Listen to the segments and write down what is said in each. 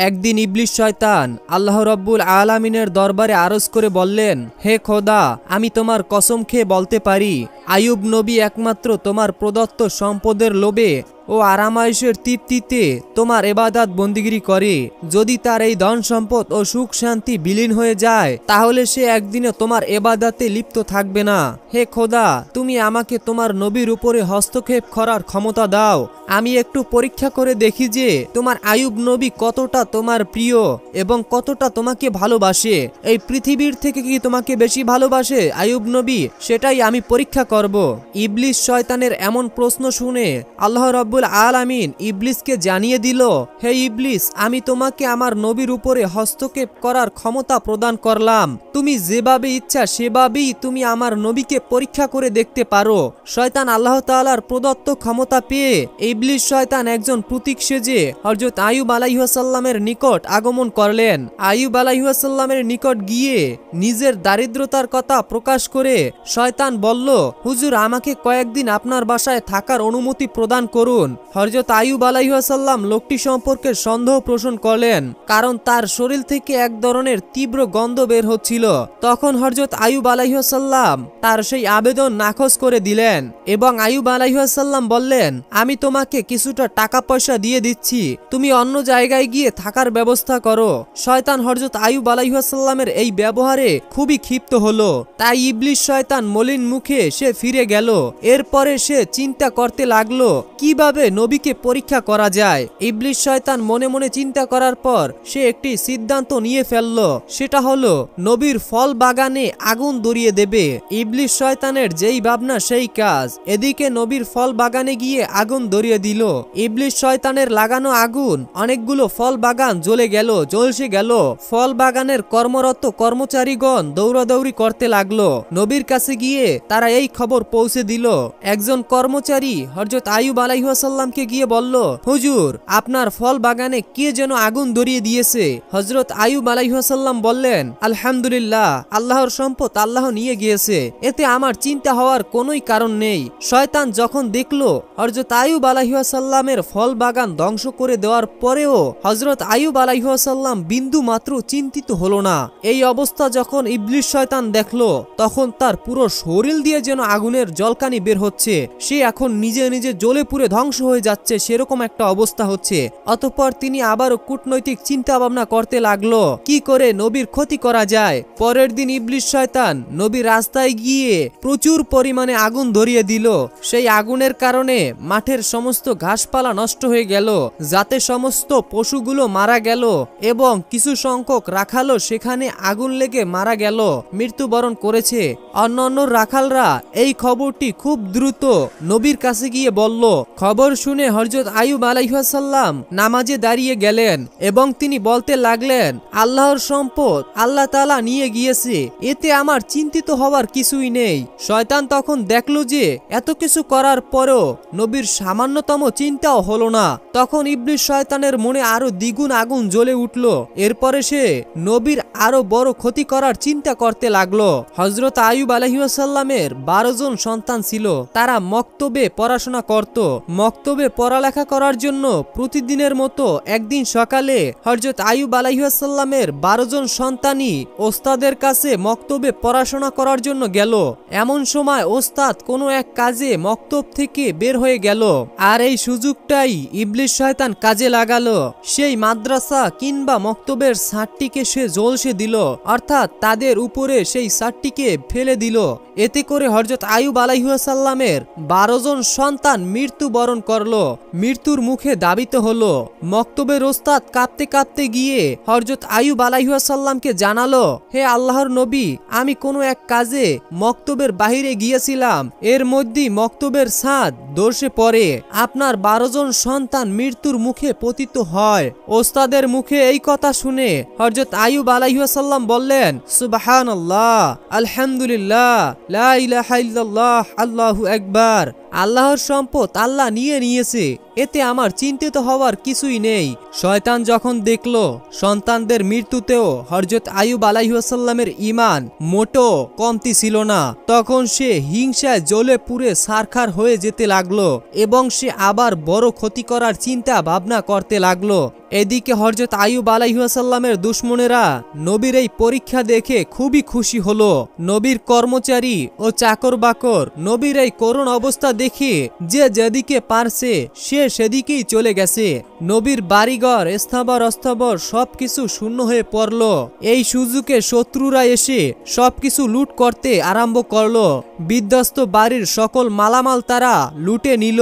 একদিন ইবলিস শয়তান আল্লাহ রব্বুল আলামিনের দরবারে আরজ করে বললেন, হে খোদা, আমি তোমার কসম খেয়ে বলতে পারি আইয়ুব নবী একমাত্র তোমার প্রদত্ত সম্পদের লোভে ও আরামায়েশের তৃপ্তিতে তোমার ইবাদত বন্দিগিরি করে। যদি তার এই ধন সম্পদ ও সুখ শান্তি বিলীন হয়ে যায় তাহলে সে একদিনে তোমার ইবাদতে লিপ্ত থাকবে না। হে খোদা, তুমি আমাকে তোমার নবীর উপরে হস্তক্ষেপ করার ক্ষমতা দাও। আমি একটু পরীক্ষা করে দেখি যে তোমার আইয়ুব নবী কতটা তোমার প্রিয় এবং কতটা তোমাকে ভালোবাসে। এই পৃথিবীর থেকে কি তোমাকে বেশি ভালোবাসে আইয়ুব নবী, সেটাই আমি পরীক্ষা করব। ইবলিস শয়তানের এমন প্রশ্ন শুনে আল্লাহ রাব্বুল আলামিন ইবলিসকে জানিয়ে দিল, হে ইবলিস, আমি তোমাকে আমার নবীর উপরে হস্তক্ষেপ করার ক্ষমতা প্রদান করলাম। তুমি যেভাবে ইচ্ছা সেভাবেই তুমি আমার নবীকে পরীক্ষা করে দেখতে পারো। শয়তান আল্লাহ তাআলার প্রদত্ত ক্ষমতা পেয়ে ইবলিস শয়তান একজন প্রতীক সেজে হযরত আইয়ুব আলাইহিস সালামের নিকট আগমন করলেন। আইয়ুব আলাইহিস সালামের নিকট গিয়ে নিজের দারিদ্রতার কথা প্রকাশ করে শয়তান বলল, হুজুর, আমাকে কয়েকদিন আপনার বাসায় থাকার অনুমতি প্রদান করুন। হযরত আইয়ুব আলাইহিস সালাম লোকটি সম্পর্কে সন্দেহ পোষণ করলেন, কারণ তার শরীর থেকে এক ধরনের তীব্র গন্ধ বের হচ্ছিল। তখন হযরত আইয়ুব আলাইহিস সালাম তার সেই আবেদন নাকচ করে দিলেন এবং আইয়ুব আলাইহিস সালাম বললেন, আমি তোমাকে কিছুটা টাকা পয়সা দিয়ে দিচ্ছি, তুমি অন্য জায়গায় গিয়ে থাকার ব্যবস্থা করো। শয়তান হযরত আইয়ুব আলাইহিস সালামের এই ব্যবহারে খুবই ক্ষিপ্ত হলো। তাই ইবলিস শয়তান মলিন মুখে সে ফিরে গেল। এরপরে সে চিন্তা করতে লাগলো কিভাবে নবীকে পরীক্ষা করা যায়। ইবলিস শয়তান মনে মনে চিন্তা করার পর সে একটি সিদ্ধান্ত নিয়ে ফেলল, সেটা হলো নবীর ফল বাগানে আগুন ধরিয়ে দেবে। ইবলিস শয়তানের যেই ভাবনা সেই কাজ। এদিকে নবীর ফল বাগানে গিয়ে আগুন ধরিয়ে দিল। ইবলিস শয়তানের লাগানো আগুন অনেকগুলো ফল বাগান জ্বলে গেল, ঝলসে গেল। ফল বাগানের কর্মরত কর্মচারীগণ দৌড়াদৌড়ি করতে লাগলো। নবীর কাছে গিয়ে তারা এই খবর পৌঁছে দিল। একজন কর্মচারী হযরত আইয়ুব আলাইহিস সালামকে গিয়ে বলল, হুজুর, আপনার ফল বাগানে কে যেন আগুন ধরিয়ে দিয়েছে। হযরত আইয়ুব আলাইহিস সালাম বললেন, আলহামদুলিল্লাহ, আল্লাহর সম্পদ আল্লাহ নিয়ে গিয়েছে, এতে আমার চিন্তা হওয়ার কোনোই কারণ নেই। শয়তান যখন দেখলো হযরত আইয়ুব আলাইহিস সালামের ফল বাগান ধ্বংস করে দেওয়ার পরেও হযরত আইয়ুব আলাইহিস সালাম বিন্দু মাত্র চিন্তিত হলো না। এই অবস্থা যখন ইবলিস শয়তান দেখলো তখন তার পুরো শরীর দিয়ে যেন আগুনের জলকানি বের হচ্ছে। সে এখন নিজে নিজে জ্বলে পুড়ে ধ্বংস হয়ে যাচ্ছে, সেরকম একটা অবস্থা হচ্ছে। অতঃপর তিনি আবারও কূটনৈতিক চিন্তা ভাবনা করতে লাগলো কি করে নবীর ক্ষতি করা যায়। পরের দিন ইবলিস শয়তান নবীর রাস্তায় গিয়ে প্রচুর পরিমাণে আগুন ধরিয়ে দিল। সেই আগুনের কারণে মাঠের সমস্ত ঘাসপালা নষ্ট হয়ে গেল, যাতে সমস্ত পশুগুলো মারা গেল এবং কিছু সংখ্যক রাখালও সেখানে আগুন লেগে মারা গেল, মৃত্যুবরণ করেছে। অন্যান্য রাখালরা এই খবরটি খুব দ্রুত নবীর কাছে গিয়ে বলল। খবর শুনে হযরত আইয়ুব আলাইহিস সালাম নামাজে দাঁড়িয়ে গেলেন এবং তিনি বলতে লাগলেন, আল্লাহর সম্পদ আল্লাহ তাআলা নিয়ে গিয়েছে, এতে আমার চিন্তিত হওয়ার কিছুই নেই। শয়তান তখন দেখলো যে এত কিছু করার পরেও নবীর সামান্যতম চিন্তাও হলো না। তখন ইবলিস শয়তানের মনে আরো দ্বিগুণ আগুন জ্বলে উঠল। এরপরে সে নবীর আরো বড় ক্ষতি করার চিন্তা করতে লাগলো। হযরত আইয়ুব আলাইহিস সালামের 12 জন সন্তান ছিল। তারা মক্তবে পড়াশোনা করত। মক্তবে পড়ালেখা করার জন্য প্রতিদিনের মতো একদিন সকালে হযরত আইয়ুব আলাইহিস সালামের 12 জন সন্তানই ওস্তাদের কাছে মক্তবে পড়াশোনা করার জন্য গেল। এমন সময় ওস্তাদ কোনো এক কাজে মক্তব থেকে বের হয়ে গেল, আর এই সুযোগটাই ইবলিস শয়তান কাজে লাগালো। সেই মাদ্রাসা কিংবা মক্তবের ছাদটিকে সে ঝলসে দিল, অর্থাৎ তাদের উপরে সেই ছাদটিকে ফেলে দিল। এতে করে হযরত আইয়ুব আলাইহিস সালামের 12 জন সন্তান মৃত্যুবরণ করলো, মৃত্যুর মুখে দাবিত হলো। মক্তবের ওস্তাদ কাঁপতে কাঁপতে গিয়ে হযরত আইয়ুব আলাইহিস সালামকে জানালো, হে আল্লাহর নবী, আমি কোনো এক কাজে মক্তবের বাহিরে গিয়েছিলাম, এর মধ্যেই মক্তবের ছাদ ধসে পড়ে, আপনার 12 জন সন্তান মৃত্যুর মুখে পতিত হয়। ওস্তাদের মুখে এই কথা শুনে হযরত আইয়ুব আলাইহিস সালাম বললেন, সুবহানাল্লাহ, আলহামদুলিল্লাহ, লা ইলাহা ইল্লাল্লাহ, আল্লাহু আকবার। আল্লাহর সম্পদ আল্লাহ নিয়ে নিয়েছে, এতে আমার চিন্তিত হওয়ার কিছুই নেই। শয়তান যখন দেখল সন্তানদের মৃত্যুতেও হযরত আইয়ুব আলাইহিসসালামের ঈমান মোটো কমতি ছিল না, তখন সে হিংসায় জ্বলে পুড়ে ছারখার হয়ে যেতে লাগলো এবং সে আবার বড় ক্ষতি করার চিন্তা ভাবনা করতে লাগলো। এদিকে হযরত আইয়ুব আলাইহিসসালামের দুশমনেরা নবীর এই পরীক্ষা দেখে খুবই খুশি হলো। নবীর কর্মচারী ও চাকর বাকর নবীর এই করুণ অবস্থা দেখে যে যেদিকে পারছে সে সেদিকেই চলে গেছে। নবীর বাড়িঘর স্থাবর অস্থাবর সবকিছু শূন্য হয়ে পড়ল। এই সুযোগে শত্রুরা এসে সবকিছু লুট করতে আরম্ভ করলো। বিধ্বস্ত বাড়ির সকল মালামাল তারা লুটে নিল।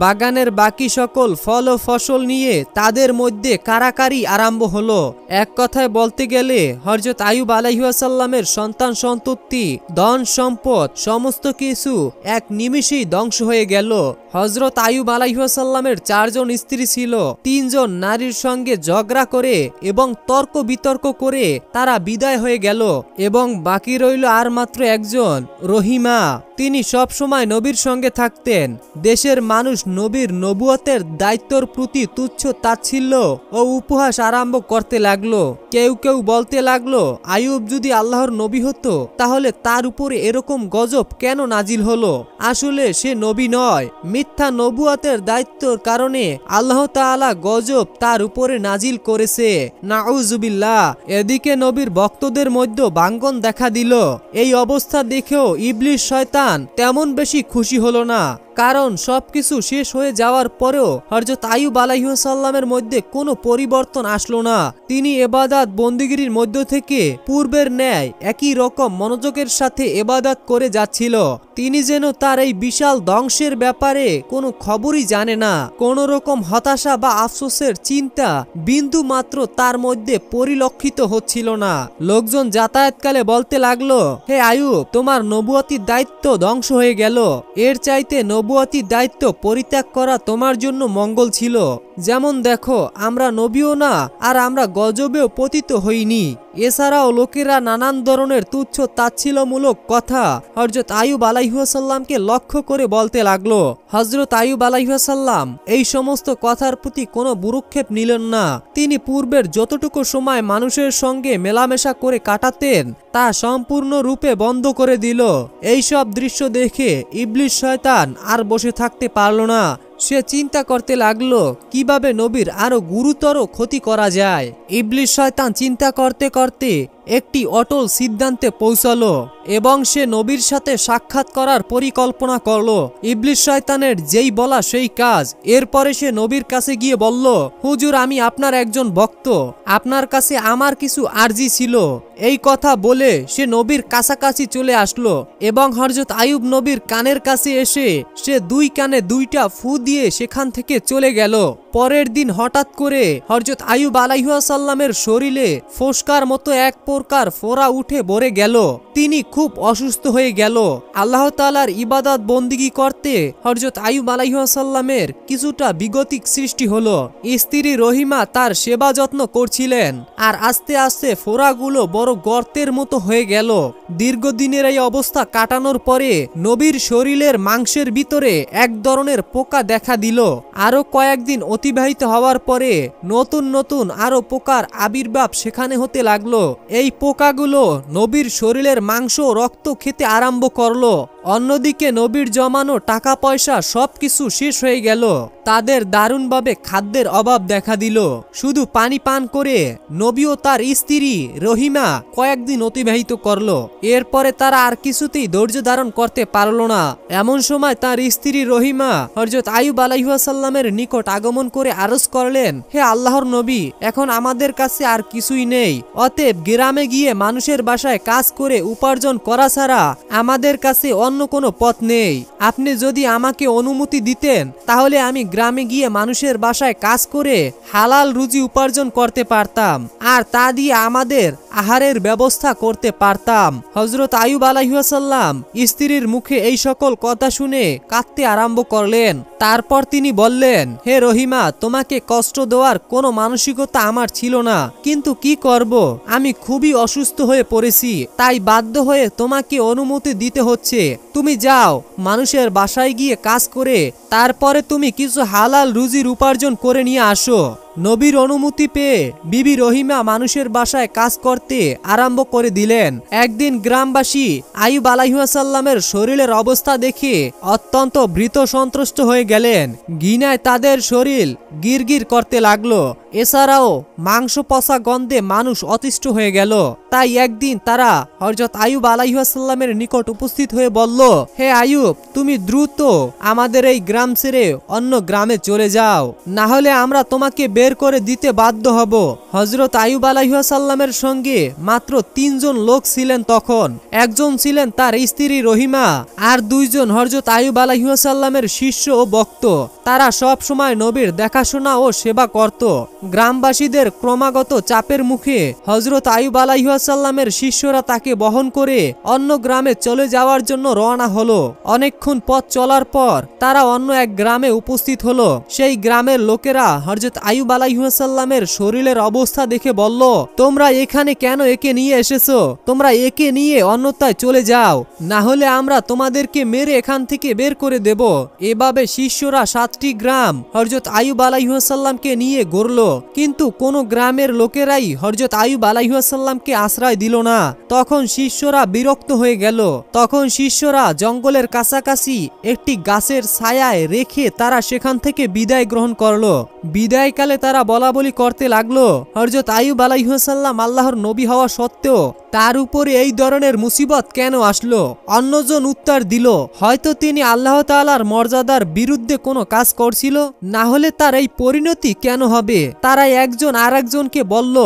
বাগানের বাকি সকল ফল ও ফসল নিয়ে তাদের মধ্যে কারাকারি আরম্ভ হলো। এক কথায় বলতে গেলে হযরত আইয়ুব আলাইহিসসালামের সন্তান সন্ততি ধন সম্পদ সমস্ত কিছু এক নিমিষেই ধ্বংস হয়ে গেল। হযরত আইয়ুব আলাইহিসসালামের 4 জন স্ত্রী ছিল। 3 জন নারীর সঙ্গে ঝগড়া করে এবং তর্ক বিতর্ক করে তারা বিদায় হয়ে গেল এবং বাকি রইল আর মাত্র একজন, রহিমা। তিনি সব সময় নবীর সঙ্গে থাকতেন। দেশের মানুষ নবীর নবুয়তের দায়িত্বর প্রতি তুচ্ছ তাচ্ছিল্য ও উপহাস আরম্ভ করতে লাগলো। কেউ কেউ বলতে লাগলো, আইয়ুব যদি আল্লাহর নবী হতো তাহলে তার উপরে এরকম গজব কেন নাজিল হলো? আসলে সে নবী নয়, মিথ্যা নবুয়তের দায়িত্বর কারণে আল্লাহ তাআলা গজব তার উপরে নাজিল করেছে। নাউজুবিল্লাহ। এদিকে নবীর ভক্তদের মধ্যে ভাঙ্গন দেখা দিল। এই অবস্থা দেখেও ইবলিস শয়তান তেমন বেশি খুশি হলো না, কারণ সবকিছু শেষ হয়ে যাওয়ার পরেও হযরত আইয়ুব আলাইহিসসালামের মধ্যে কোনো পরিবর্তন আসলো না। তিনি ইবাদত বন্দেগীর মধ্য থেকে পূর্বের ন্যায় একই রকম মনোযোগের সাথে ইবাদত করে যাচ্ছিল। তিনি যেন তার এই বিশাল ধ্বংসের ব্যাপারে কোনো খবরই জানে না। কোনো রকম হতাশা বা আফসোসের চিন্তা বিন্দু মাত্র তার মধ্যে পরিলক্ষিত হচ্ছিল না। লোকজন যাতায়াতকালে বলতে লাগলো, হে আইয়ুব, তোমার নবুয়তির দায়িত্ব ধ্বংস হয়ে গেল। এর চাইতে নবুয়তির দায়িত্ব পরিত্যাগ করা তোমার জন্য মঙ্গল ছিল। যেমন দেখো, আমরা নবীও না আর আমরা গজবেও পতিত হইনি। এছাড়াও লোকেরা নানান ধরনের তুচ্ছ তাচ্ছিল্যমূলক কথা হযরত আইয়ুব আলাইহিসসালামকে লক্ষ্য করে বলতে লাগলো। হযরত আইয়ুব আলাইহিসসালাম এই সমস্ত কথার প্রতি কোনো ভ্রুক্ষেপ নিলেন না। তিনি পূর্বের যতটুকু সময় মানুষের সঙ্গে মেলামেশা করে কাটাতেন তা সম্পূর্ণরূপে বন্ধ করে দিল। এই সব দৃশ্য দেখে ইবলিস শয়তান আর বসে থাকতে পারল না। সে চিন্তা করতে লাগলো কিভাবে নবীর আরো গুরুতর ক্ষতি করা যায়। ইবলিস শয়তান চিন্তা করতে করতে একটি অটল সিদ্ধান্তে পৌঁছালো এবং সে নবীর সাথে সাক্ষাৎ করার পরিকল্পনা করলো। ইবলিস শয়তানের যেই বলা সেই কাজ। এরপরে সে নবীর কাছে গিয়ে বলল, হুজুর, আমি আপনার একজন ভক্ত, আপনার কাছে আমার কিছু আরজি ছিল। এই কথা বলে সে নবীর কাছাকাছি চলে আসলো এবং হযরত আইয়ুব নবীর কানের কাছে এসে সে 2 কানে 2টা ফু দিয়ে সেখান থেকে চলে গেল। পরের দিন হঠাৎ করে হযরত আইয়ুব আলাইহিসসালামের শরীরে ফোসকার মতো এক প্রকার ফোঁড়া উঠে ভরে গেল। তিনি খুব অসুস্থ হয়ে গেল। আল্লাহ তাআলার ইবাদত বন্দেগী করতে হযরত আইয়ুব আলাইহিসসালামের কিছুটা বিগতিক সৃষ্টি হলো। স্ত্রী রহিমা তার সেবা যত্ন করছিলেন আর আস্তে আস্তে ফোঁড়াগুলো বড় গর্তের মতো হয়ে গেল। দীর্ঘদিনের এই অবস্থা কাটানোর পরে নবীর শরীরের মাংসের ভিতরে এক ধরনের পোকা দেখা দিল। আরো কয়েকদিন অতিবাহিত হওয়ার পরে নতুন নতুন আরো পোকার আবির্ভাব সেখানে হতে লাগলো। এই পোকাগুলো নবীর শরীরের মাংস রক্ত খেতে আরম্ভ করলো। অন্যদিকে নবীর জমানো টাকা পয়সা সবকিছু শেষ হয়ে গেল। তাদের দারুণভাবে খাদ্যের অভাব দেখা দিল। শুধু পানি পান করে নবী ও তার স্ত্রী রহিমা কয়েকদিন অতিবাহিত করলো। এরপরে তারা আর কিছুতেই ধৈর্য ধারণ করতে পারল না। এমন সময় তার স্ত্রী রহিমা হযরত আইয়ুব আলাইহিসসালামের নিকট আগমন করে আরজ করলেন, হে আল্লাহর নবী, এখন আমাদের কাছে আর কিছুই নেই। অতএব গ্রামে গিয়ে মানুষের বাসায় কাজ করে উপার্জন করা ছাড়া আমাদের কাছে অন্য কোনো পথ নেই। আপনি যদি আমাকে অনুমতি দিতেন তাহলে আমি গ্রামে গিয়ে মানুষের বাসায় কাজ করে হালাল রুজি উপার্জন করতে পারতাম আর তা দিয়ে আমাদের আহারের ব্যবস্থা করতে পারতাম। হযরত আইয়ুব আলাইহিসসালাম স্ত্রীর মুখে এই সকল কথা শুনে কাঁদতে আরম্ভ করলেন। তারপর তিনি বললেন, হে রহিমা, তোমাকে কষ্ট দেওয়ার কোনো মানসিকতা আমার ছিল না, কিন্তু কি করব, আমি খুবই অসুস্থ হয়ে পড়েছি, তাই বাধ্য হয়ে তোমাকে অনুমতি দিতে হচ্ছে। তুমি যাও মানুষের বাসায় গিয়ে কাজ করে তারপরে তুমি কিছু হালাল রুজির উপার্জন করে নিয়ে আসো। নবীর অনুমতি পেয়ে বিবি রহিমা মানুষের বাসায় কাজ করতে আরম্ভ করে দিলেন। একদিন গ্রামবাসী আইয়ুব আলাইহিসসালামের শরীরের অবস্থা দেখে অত্যন্ত ভীত সন্ত্রস্ত হয়ে গেলেন। ঘৃণায় তাদের শরীর গিরগির করতে লাগলো। এছাড়াও মাংস পচা গন্ধে মানুষ অতিষ্ঠ হয়ে গেল। তাই একদিন তারা হযরত আইয়ুব আলাইহিসসালামের নিকট উপস্থিত হয়ে বলল, হে আইয়ুব, তুমি দ্রুত আমাদের এই গ্রাম ছেড়ে অন্য গ্রামে চলে যাও, না হলে আমরা তোমাকে বের করে দিতে বাধ্য হব। হযরত আইয়ুব আলাইহিসসালামের সঙ্গে মাত্র 3 জন লোক ছিলেন তখন। একজন ছিলেন তার স্ত্রী রহিমা, আর 2 জন হযরত আইয়ুব আলাইহিসসালামের শিষ্য ও ভক্ত। তারা সব সময় নবীর দেখাশোনা ও সেবা করত। গ্রামবাসীদের ক্রমাগত চাপের মুখে হযরত আইয়ুব আলাইহিসসালামের শিষ্যরা তাকে বহন করে অন্য গ্রামে চলে যাওয়ার জন্য রওনা হলো। অনেকক্ষণ পথ চলার পর তারা অন্য এক গ্রামে উপস্থিত হলো। সেই গ্রামের লোকেরা হযরত আইয়ুব আলাইহিসসালামের শরীরের অবস্থা দেখে বলল, তোমরা এখানে কেন একে নিয়ে এসেছো? তোমরা একে নিয়ে অন্যথায় চলে যাও, না হলে আমরা তোমাদেরকে মেরে এখান থেকে বের করে দেব। এভাবে শিষ্যরা 7টি গ্রাম হযরত আইয়ুব আলাইহিসসালামকে নিয়ে ঘুরল, কিন্তু কোন গ্রামের লোকেরাই হযরত আইয়ুব আলাইহিসসালামকে আশ্রয় দিল না। তখন শিষ্যরা বিরক্ত হয়ে গেল। তখন শিষ্যরা জঙ্গলের কাছাকাছি একটি গাছের ছায়ায় রেখে তারা সেখান থেকে বিদায় গ্রহণ করলো। বিদায়কালে তারা বলাবলি করতে লাগলো, হযরত আইয়ুব আলাইহিসসালাম আল্লাহর নবী হওয়া সত্ত্বেও তার উপরে এই ধরনের মুসিবত কেন আসলো? অন্যজন উত্তর দিল, হয়তো তিনি আল্লাহ তাআলার মর্যাদার বিরুদ্ধে কোনো কাজ করছিল, না হলে তার এই পরিণতি কেন হবে? তারা একজন আরেকজনকে বলল,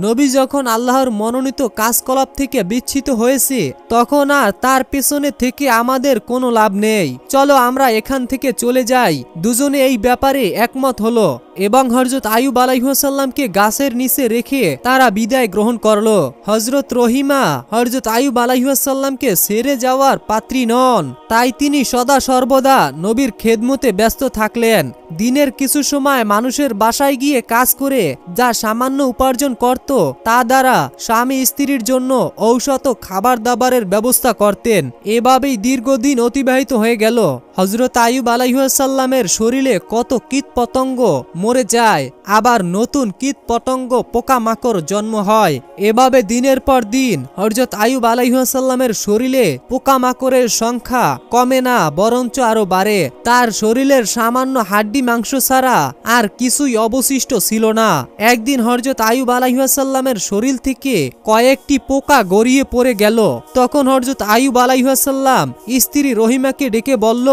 নবী যখন আল্লাহর মনোনীত কাজকলাপ থেকে বিচ্ছিত হয়েছে তখন আর তার পেছনে থেকে আমাদের কোনো লাভ নেই, চলো আমরা এখান থেকে চলে যাই। দুজনে এই ব্যাপারে একমত হলো এবং হযরত আইয়ুব আলাইহিসসালামকে গাছের নিচে রেখে তারা বিদায় গ্রহণ করলো। হযরত রহিমা হযরত আইয়ুব আলাইহিসসালামকে ছেড়ে যাওয়ার পাত্রী নন, তাই তিনি সদা সর্বদা নবীর খেদমতে ব্যস্ত থাকলেন। দিনের কিছু সময় মানুষের বাসায় গিয়ে কাজ করে যা সামান্য উপার্জন করত তা দ্বারা স্বামী স্ত্রীর জন্য ঔষধ ও খাবার দাবারের ব্যবস্থা করতেন। এভাবেই দীর্ঘদিন অতিবাহিত হয়ে গেল। হযরত আইয়ুব আলাইহিসসালামের শরীরে কত কীটপতঙ্গ মরে যায়, আবার নতুন কীটপতঙ্গ পোকামাকড় জন্ম হয়। এভাবে দিনের পর দিন হযরত আইয়ুব আলাইহিসসালামের শরীরে পোকামাকড়ের সংখ্যা কমে না, বরঞ্চ আরো বাড়ে। তার শরীরের সামান্য হাড্ডি মাংস ছাড়া আর কিছুই অবশিষ্ট ছিল না। একদিন হযরত আইয়ুব আলাইহিসসালামের শরীর থেকে কয়েকটি পোকা গড়িয়ে পড়ে গেল। তখন হযরত আইয়ুব আলাইহিসসালাম স্ত্রী রহিমাকে ডেকে বলল,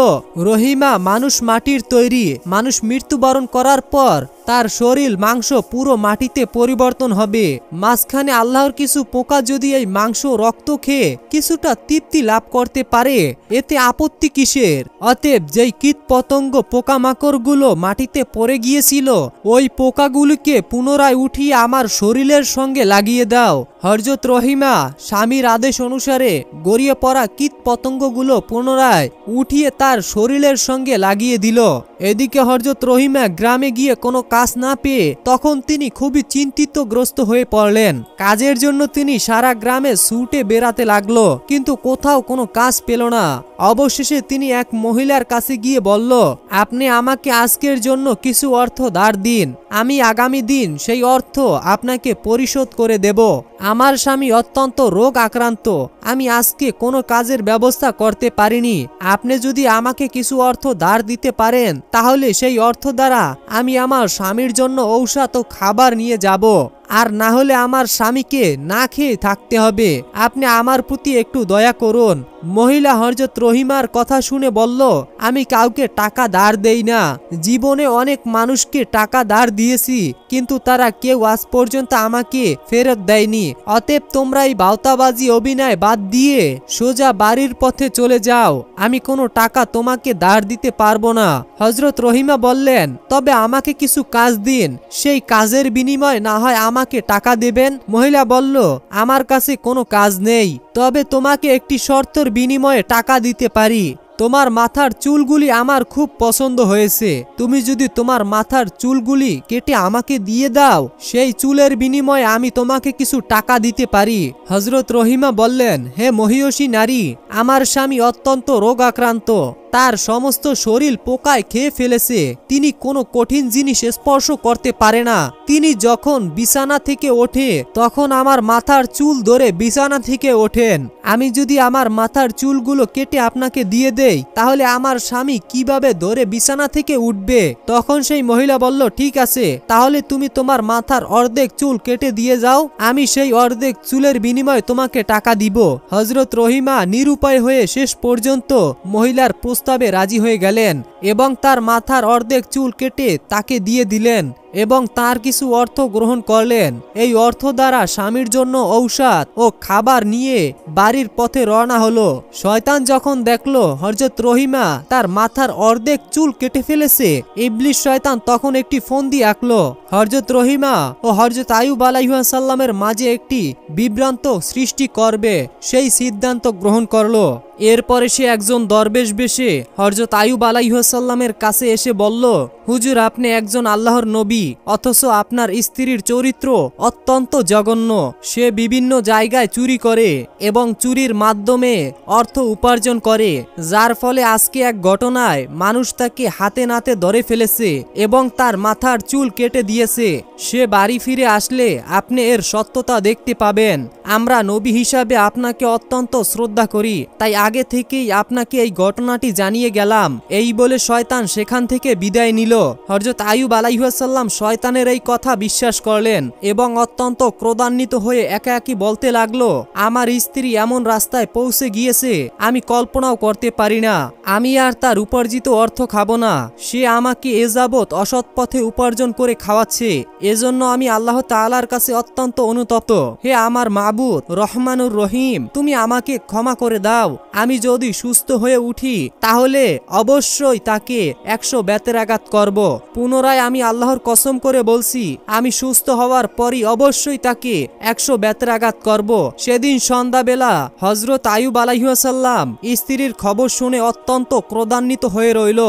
রহিমা, মানুষ মাটির তৈরি, মানুষ মৃত্যুবরণ করার পর তার শরীর মাংস পুরো মাটিতে পরিবর্তন হবে। মাঝখানে আল্লাহর কিছু পোকা যদি এই মাংস রক্ত খেয়ে কিছুটা তৃপ্তি লাভ করতে পারে, এতে আপত্তি কিসের? অতএব যেই কীট পতঙ্গ পোকামাকড়গুলো মাটিতে পড়ে গিয়েছিল ওই পোকাগুলিকে পুনরায় উঠিয়ে আমার শরীরের সঙ্গে লাগিয়ে দাও। হযরত রহিমা স্বামীর আদেশ অনুসারে গড়িয়ে পড়া কীট পতঙ্গগুলো পুনরায় উঠিয়ে তার শরীরের সঙ্গে লাগিয়ে দিল। এদিকে হযরত রহিমা গ্রামে গিয়ে কোনো কাজ না পেয়ে তখন তিনি খুবই চিন্তিতগ্রস্ত হয়ে পড়লেন। কাজের জন্য তিনি সারা গ্রামে ছুটে বেড়াতে লাগলো, কিন্তু কোথাও কোনো কাজ পেল না। অবশেষে তিনি এক মহিলার কাছে গিয়ে বলল, আপনি আমাকে আজকের জন্য কিছু অর্থ ধার দিন, আমি আগামী দিন সেই অর্থ আপনাকে পরিশোধ করে দেব। আমার স্বামী অত্যন্ত রোগ আক্রান্ত, আমি আজকে কোনো কাজের ব্যবস্থা করতে পারিনি। আপনি যদি আমাকে কিছু অর্থ ধার দিতে পারেন তাহলে সেই অর্থ দ্বারা আমি আমার স্বামীর জন্য ঔষধ ও খাবার নিয়ে যাব, আর না হলে আমার স্বামীকে না খেয়ে থাকতে হবে। আপনি আমার প্রতি একটু দয়া করুন। মহিলা হযরত রহিমার কথা শুনে বলল, আমি কাউকে টাকা ধার দেই না। জীবনে অনেক মানুষকে টাকা ধার দিয়েছি, কিন্তু তারা কেউ আজ পর্যন্ত আমাকে ফেরত দেয়নি। অতএব তোমরা এই বাউতাবাজি অভিনয় বাদ দিয়ে সোজা বাড়ির পথে চলে যাও, আমি কোনো টাকা তোমাকে ধার দিতে পারবো না। হযরত রহিমা বললেন, তবে আমাকে কিছু কাজ দিন, সেই কাজের বিনিময়ে না হয় আমাকে টাকা দেবেন। মহিলা বলল, আমার কাছে কোনো কাজ নেই, তবে তোমাকে একটি শর্তের বিনিময়ে টাকা দিতে পারি। তোমার মাথার চুলগুলি আমার খুব পছন্দ হয়েছে, তুমি যদি তোমার মাথার চুলগুলি কেটে আমাকে দিয়ে দাও, সেই চুলের বিনিময়ে আমি তোমাকে কিছু টাকা দিতে পারি। হযরত রহিমা বললেন, হে মহিয়সী নারী, আমার স্বামী অত্যন্ত রোগাক্রান্ত, তার সমস্ত শরীর পোকায় খেয়ে ফেলেছে, তিনি কোনো কঠিন জিনিস স্পর্শ করতে পারে না। তিনি যখন বিছানা থেকে ওঠে তখন আমার মাথার চুল ধরে বিছানা থেকে ওঠেন। আমি যদি আমার মাথার চুলগুলো কেটে আপনাকে দিয়ে দেই, তাহলে আমার স্বামী কিভাবে ধরে বিছানা থেকে উঠবে? তখন সেই মহিলা বলল, ঠিক আছে, তাহলে তুমি তোমার মাথার অর্ধেক চুল কেটে দিয়ে যাও, আমি সেই অর্ধেক চুলের বিনিময়ে তোমাকে টাকা দিব। হযরত রহিমা নিরুপায় হয়ে শেষ পর্যন্ত মহিলার প্রস্তাবে রাজি হয়ে গেলেন এবং তার মাথার অর্ধেক চুল কেটে তাকে দিয়ে দিলেন এবং তার কিছু অর্থ গ্রহণ করলেন। এই অর্থ দ্বারা স্বামীর জন্য ঔষধ ও খাবার নিয়ে বাড়ির পথে রওনা হলো। শয়তান যখন দেখলো হযরত রহিমা তার মাথার অর্ধেক চুল কেটে ফেলেছে, ইবলিস শয়তান তখন একটি ফন্দি আঁকলো। হযরত রহিমা ও হযরত আইয়ুব আলাইহিস সালামের মাঝে একটি বিভ্রান্ত সৃষ্টি করবে সেই সিদ্ধান্ত গ্রহণ করলো। এরপরে সে একজন দরবেশ বেশে হযরত আইয়ুব আলাইহিস সালামের কাছে এসে বলল, হুজুর, আপনি একজন আল্লাহর নবী, অথচ আপনার স্ত্রীর চরিত্র অত্যন্ত জঘন্য। সে বিভিন্ন জায়গায় চুরি করে এবং চুরির মাধ্যমে অর্থ উপার্জন করে, যার ফলে আজকে এক ঘটনায় মানুষ তাকে হাতে নাতে ধরে ফেলেছে এবং তার মাথার চুল কেটে দিয়েছে। সে বাড়ি ফিরে আসলে আপনি এর সত্যতা দেখতে পাবেন। আমরা নবী হিসাবে আপনাকে অত্যন্ত শ্রদ্ধা করি, তাই আগে থেকেই আপনাকে এই ঘটনাটি জানিয়ে গেলাম। এই বলে শয়তান সেখান থেকে বিদায় নিল। হযরত আইয়ুব আলাইহিস সালাম শয়তানের এই কথা বিশ্বাস করলেন এবং অত্যন্ত ক্রোধান্বিত হয়ে একা একই বলতে লাগলো, আমার স্ত্রী এমন রাস্তায় পৌঁছে গিয়েছে আমি কল্পনাও করতে পারি না। আমি আর তার উপার্জিত অর্থ খাবো না। সে আমাকে এ যাবৎ অসৎ পথে উপার্জন করে খাওয়াচ্ছে, এজন্য আমি আল্লাহ তাআলার কাছে অত্যন্ত অনুতপ্ত। হে আমার মাবুদ রহমানুর রহিম, তুমি আমাকে ক্ষমা করে দাও। আমি যদি সুস্থ হয়ে উঠি তাহলে অবশ্যই তাকে 100 বেতের আঘাত করব। পুনরায় আমি আল্লাহর কসম করে বলছি, আমি সুস্থ হওয়ার পরই অবশ্যই তাকে 100 বেতের আঘাত করব। সেদিন সন্ধ্যাবেলা হযরত আইয়ুব আলাইহিস সালাম স্ত্রীর খবর শুনে অত্যন্ত ক্রোধান্বিত হয়ে রইল।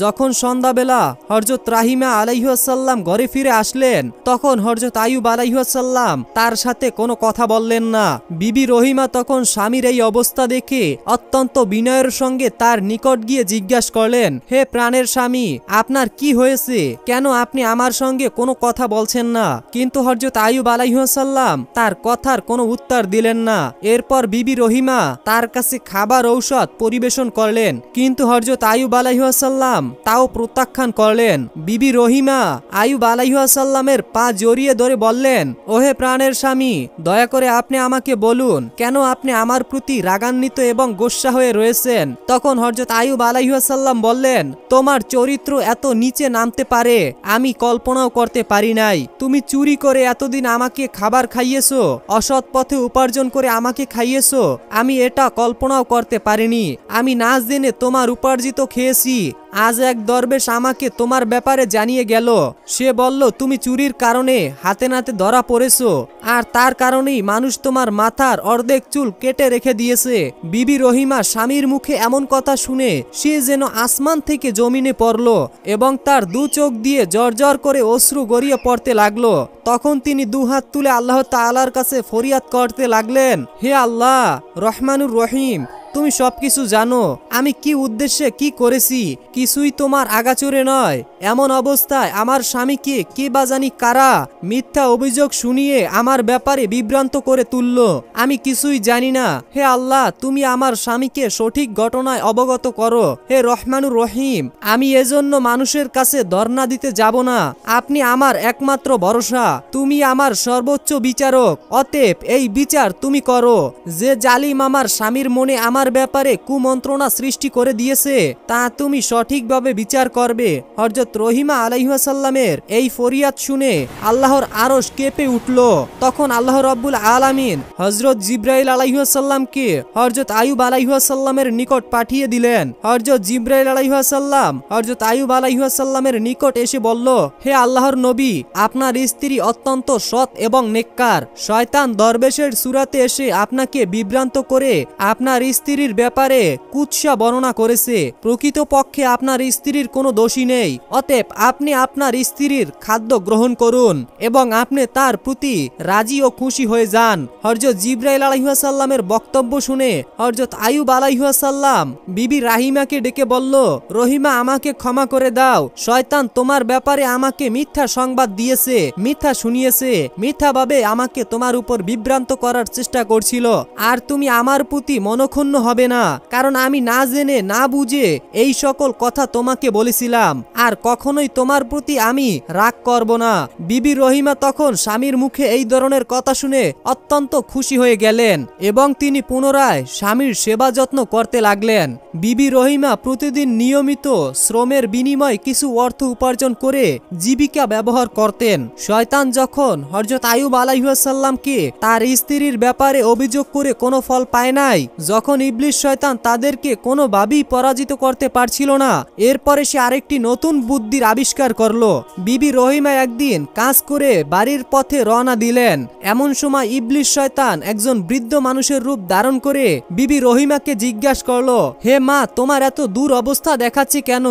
যখন সন্ধ্যাবেলা হযরত রাহিমা আলাইহিস সালাম ঘরে ফিরে আসলেন, তখন হযরত আইয়ুব আলাইহিস সালাম তার সাথে কোনো কথা বললেন না। বিবি রহিমা তখন স্বামীর এই অবস্থা দেখে অত্যন্ত বিনয়ের সঙ্গে তার নিকট গিয়ে জিজ্ঞাসা করলেন, হে প্রাণের স্বামী, আপনার কি হয়েছে? কেন আপনি আমার সঙ্গে কোনো কথা বলছেন না? কিন্তু হযরত আইয়ুব আলাইহিস সালাম তার কথার কোনো উত্তর দিলেন না। এরপর বিবি রহিমা তার কাছে খাবার ঔষধ পরিবেশন করলেন, কিন্তু হযরত আইয়ুব আলাইহিস সালাম তাও প্রত্যাখ্যান করলেন। বিবি রহিমা আইয়ুব আলাইহিস সালামের পা জড়িয়ে ধরে বললেন, ওহে প্রাণের স্বামী, দয়া করে আপনি আমাকে বলুন, কেন আপনি আমার প্রতি রাগান্বিত এবং গোস্বা হয়ে রয়েছেন? তখন হযরত আইয়ুব আলাইহিস সালাম বললেন, তোমার চরিত্র এত নিচে নামতে পারে আমি কল্পনাও করতে পারি নাই। তুমি চুরি করে এতদিন আমাকে খাবার খাইয়েছো, অসৎ পথে উপার্জন করে আমাকে খাইয়েছো, আমি এটা কল্পনাও করতে পারিনি। আমি না জেনে তোমার উপার্জিত খেয়েছি। আজ এক দরবেশ আমাকে তোমার ব্যাপারে জানিয়ে গেল। সে বলল, তুমি চুরির কারণে হাতে নাতে ধরা পড়েছো, আর তার কারণেই মানুষ তোমার মাথার অর্ধেক চুল কেটে রেখে দিয়েছে। বিবি রহিমা স্বামীর মুখে এমন কথা শুনে সে যেন আসমান থেকে জমিনে পড়ল এবং তার দু চোখ দিয়ে জর্জর করে অশ্রু গড়িয়ে পড়তে লাগলো। তখন তিনি দুহাত তুলে আল্লাহ তাআলার কাছে ফরিয়াদ করতে লাগলেন, হে আল্লাহ রহমানুর রহিম, তুমি সবকিছু জানো, আমি কি উদ্দেশ্যে কি করেছি, কিছুই তোমার আগাচোরে নয়। এমন অবস্থায় আমার স্বামীকে কে বা জানি কারা মিথ্যা অভিযোগ শুনিয়ে আমার ব্যাপারে বিভ্রান্ত করে তুলল, আমি কিছুই জানি না। হে আল্লাহ, তুমি আমার স্বামীকে সঠিক ঘটনায় অবগত করো। হে রহমানুর রহিম, আমি এজন্য মানুষের কাছে ধর্ণা দিতে যাব না। আপনি আমার একমাত্র ভরসা, তুমি আমার সর্বোচ্চ বিচারক, অতএব এই বিচার তুমি করো। যে জালিম আমার স্বামীর মনে আমার ব্যাপারে কুমন্ত্রণা সৃষ্টি করে দিয়েছে তা তুমি সঠিকভাবে বিচার করবে। হযরত রহিমা আলাইহিস সালামের এই ফরিয়াদ শুনে আল্লাহর আরশ কেঁপে উঠল। তখন আল্লাহ রাব্বুল আলামিন হযরত জিবরাইল আলাইহিস সালামকে হযরত আইয়ুব আলাইহিস সালামের নিকট পাঠিয়ে দিলেন। হযরত জিবরাইল আলাইহিস সালাম হযরত আইয়ুব আলাইহিস সালামের নিকট এসে বলল, হে আল্লাহর নবী, আপনার স্ত্রী অত্যন্ত সৎ এবং নেককার। শয়তান দরবেশের সূরাতে এসে আপনাকে বিভ্রান্ত করে আপনার স্ত্রী স্ত্রীর ব্যাপারে কুৎসা বর্ণনা করেছে। প্রকৃতপক্ষে আপনার স্ত্রীর কোনো দোষী নেই, অতএব আপনি আপনার স্ত্রীর খাদ্য গ্রহণ করুন এবং আপনি তার প্রতি রাজি ও খুশি হয়ে যান। হযরত জিবরাইল আলাইহিস সালামের বক্তব্য শুনে হযরত আইয়ুব আলাইহিস সালাম বিবি রাহিমাকে ডেকে বলল, রহিমা, আমাকে ক্ষমা করে দাও। শয়তান তোমার ব্যাপারে আমাকে মিথ্যা সংবাদ দিয়েছে, মিথ্যা শুনিয়েছে, মিথ্যাভাবে আমাকে তোমার উপর বিভ্রান্ত করার চেষ্টা করছিল। আর তুমি আমার প্রতি মনক্ষুণ্ণ হবে না, কারণ আমি না জেনে না বুঝে এই সকল কথা তোমাকে বলেছিলাম, আর কখনোই তোমার প্রতি আমি রাগ করব না। বিবি রহিমা তখন স্বামীর মুখে এই ধরনের কথা শুনে অত্যন্ত খুশি হয়ে গেলেন এবং তিনি পুনরায় স্বামীর সেবা যত্ন করতে লাগলেন। বিবি রহিমা প্রতিদিন নিয়মিত শ্রমের বিনিময়ে কিছু অর্থ উপার্জন করে জীবিকা ব্যবহার করতেন। শয়তান যখন হযরত আইয়ুব আলাইহিস সালামকে তার স্ত্রীর ব্যাপারে অভিযোগ করে কোনো ফল পায় নাই, যখন ইবলিস শয়তান তাদেরকে কোনোভাবেই পরাজিত করতে পারছিল না, এরপরে সে আরেকটি নতুন বুদ্ধির আবিষ্কার করলো। বিবি রহিমা একদিন কাজ করে বাড়ির পথে রওনা দিলেন। এমন সময় ইবলিস শয়তান একজন বৃদ্ধ মানুষের রূপ ধারণ করে বিবি রহিমাকে জিজ্ঞাসা করলো, হে মা, তোমার এত দূর অবস্থা দেখাচ্ছে কেন?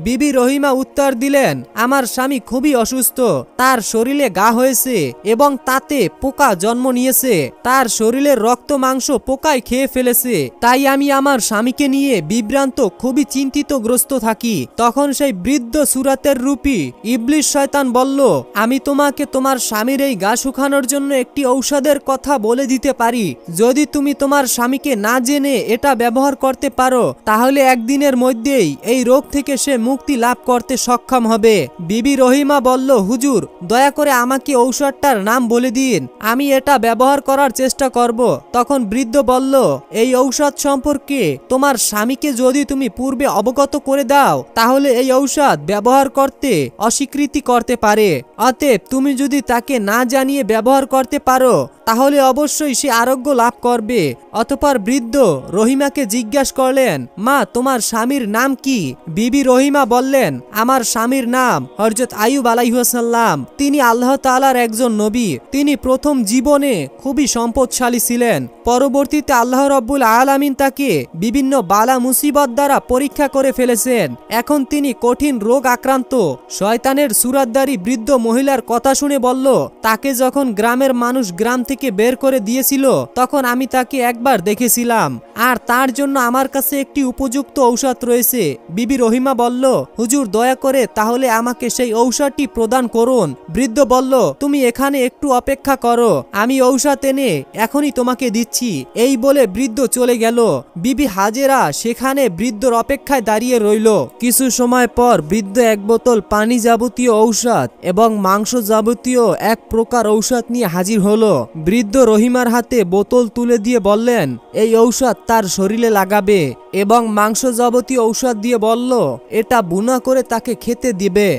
বিবি রহিমা উত্তর দিলেন, আমার স্বামী খুবই অসুস্থ, তার শরীরে ঘা হয়েছে এবং তাতে পোকা জন্ম নিয়েছে, তার শরীরের রক্ত মাংস পোকায় খেয়ে ফেলেছে, তাই আমি আমার স্বামীকে নিয়ে বিভ্রান্ত, খুবই চিন্তিতগ্রস্ত থাকি। তখন সেই বৃদ্ধ সুরাতের রূপী ইবলিস শয়তান বলল, আমি তোমাকে তোমার স্বামীর এই ঘা শুকানোর জন্য একটি ঔষধের কথা বলে দিতে পারি। যদি তুমি তোমার স্বামীকে না জেনে এটা ব্যবহার করতে পারো, তাহলে একদিনের মধ্যেই এই রোগ থেকে সে মুক্তি লাভ করতে সক্ষম হবে। বিবি রহিমা বলল, হুজুর, দয়া করে আমাকে ঔষধটার নাম বলে দিন, আমি এটা ব্যবহার করার চেষ্টা করব। তখন বৃদ্ধ বলল, এই ঔষধ সম্পর্কে তোমার স্বামীকে যদি তুমি পূর্বে অবগত করে দাও, তাহলে এই ঔষধ ব্যবহার করতে অস্বীকৃতি করতে পারে। অতএব তুমি যদি তাকে না জানিয়ে ব্যবহার করতে পারো, তাহলে অবশ্যই সে আরোগ্য লাভ করবে। অতঃপর বৃদ্ধ রহিমাকে জিজ্ঞাসা করলেন, মা, তোমার স্বামীর নাম কি? বিবি রহিমা বললেন, আমার স্বামীর নাম হযরত আইয়ুব আলাইহিস সালাম। তিনি আল্লাহ তাআলার একজন নবী। তিনি প্রথম জীবনে খুবই সম্পদশালী ছিলেন। পরবর্তীতে আল্লাহ রাব্বুল আলামিন তাকে বিভিন্ন বালা মুসিবত দ্বারা পরীক্ষা করে ফেলেছেন। এখন তিনি কঠিন রোগ আক্রান্ত। শয়তানের সুরাতধারী বৃদ্ধ মহিলার কথা শুনে বলল, তাকে যখন গ্রামের মানুষ গ্রাম থেকে বের করে দিয়েছিল, তখন আমি তাকে একবার দেখেছিলাম, আর তার জন্য আমার কাছে একটি উপযুক্ত ঔষধ রয়েছে। বিবি রহিমা বলল, হুজুর, দয়া করে তাহলে আমাকে সেই ঔষধটি প্রদান করুন। বৃদ্ধ বলল, তুমি এখানে একটু অপেক্ষা করো, আমি ঔষধ এনে এখনই তোমাকে দিচ্ছি। এই বলে বৃদ্ধ চলে গেল। বিবি হাজেরা সেখানে বৃদ্ধর অপেক্ষায় দাঁড়িয়ে রইল। কিছু সময় পর বৃদ্ধ এক বোতল পানি যাবতীয় ঔষধ এবং মাংস যাবতীয় এক প্রকার ঔষধ নিয়ে হাজির হলো। বৃদ্ধ রহিমার হাতে বোতল তুলে দিয়ে বললেন, এই ঔষধ তার শরীরে লাগাবে এবং মাংস যাবতীয় ঔষধ দিয়ে বলল, এটা বুনা করে তাকে খেতে দিবে।